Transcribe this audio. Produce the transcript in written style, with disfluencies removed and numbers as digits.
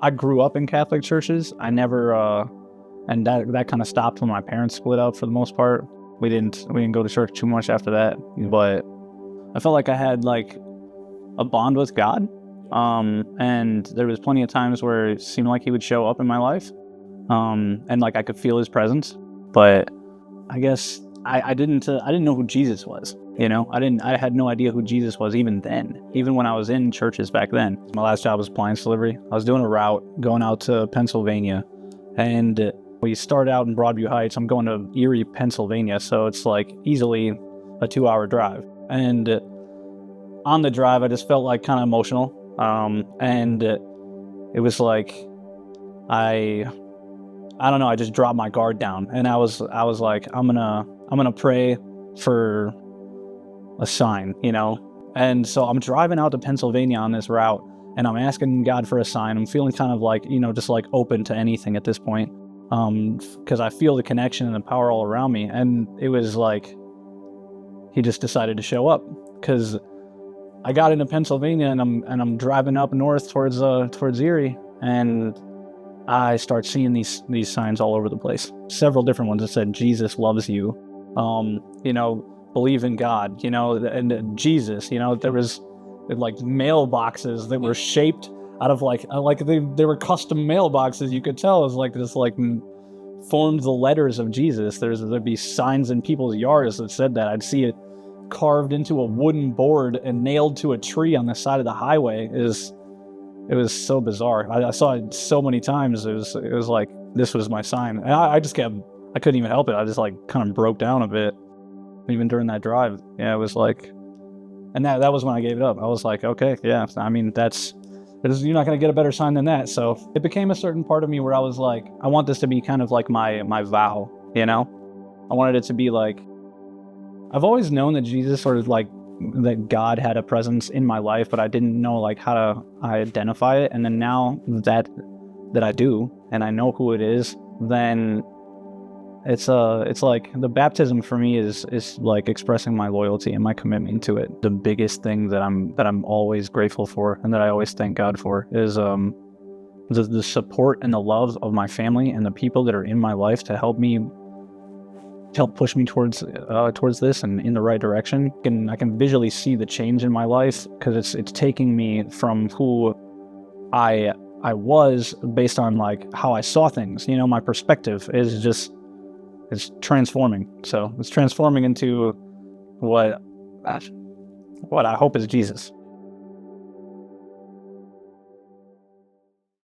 I grew up in Catholic churches. I never, and that kind of stopped when my parents split up for the most part. We didn't go to church too much after that, but I felt like I had like a bond with God. And there was plenty of times where it seemed like he would show up in my life. And like I could feel his presence, but I guess I didn't know who Jesus was. I had no idea who Jesus was even then, even when I was in churches back then. My last job was appliance delivery. I was doing a route going out to Pennsylvania, and we start out in Broadview Heights. I'm going to Erie, Pennsylvania, so it's like easily a 2-hour drive. And on the drive, I just felt like kind of emotional. And it was like, I don't know, I just dropped my guard down, and I was like, I'm gonna pray for a sign, And so I'm driving out to Pennsylvania on this route, and I'm asking God for a sign. I'm feeling kind of like, just like open to anything at this point, because I feel the connection and the power all around me. And it was like he just decided to show up, because I got into Pennsylvania, and I'm driving up north towards Erie, and I start seeing these signs all over the place. Several different ones that said Jesus loves you, believe in God, and Jesus. There was like mailboxes that were shaped out of like they were custom mailboxes. You could tell it was like this like formed the letters of Jesus. There'd be signs in people's yards that said that. I'd see it carved into a wooden board and nailed to a tree on the side of the highway. It was so bizarre. I saw it so many times. It was like this was my sign. And I couldn't even help it. I just like kind of broke down a bit, even during that drive. Yeah, it was like, and that was when I gave it up. I was like, okay, yeah. I mean, you're not gonna get a better sign than that. So it became a certain part of me where I was like, I want this to be kind of like my vow. I wanted it to be like, I've always known that Jesus sort of like, that God had a presence in my life, but I didn't know like how to identify it. And then now that I do, and I know who it is, then it's like the baptism for me is like expressing my loyalty and my commitment to it. The biggest thing that I'm always grateful for, and that I always thank God for, is the support and the love of my family and the people that are in my life to help push me towards this and in the right direction. And I can visually see the change in my life, because it's taking me from who I was based on like how I saw things. My perspective is just, it's transforming. So it's transforming into what I hope is Jesus.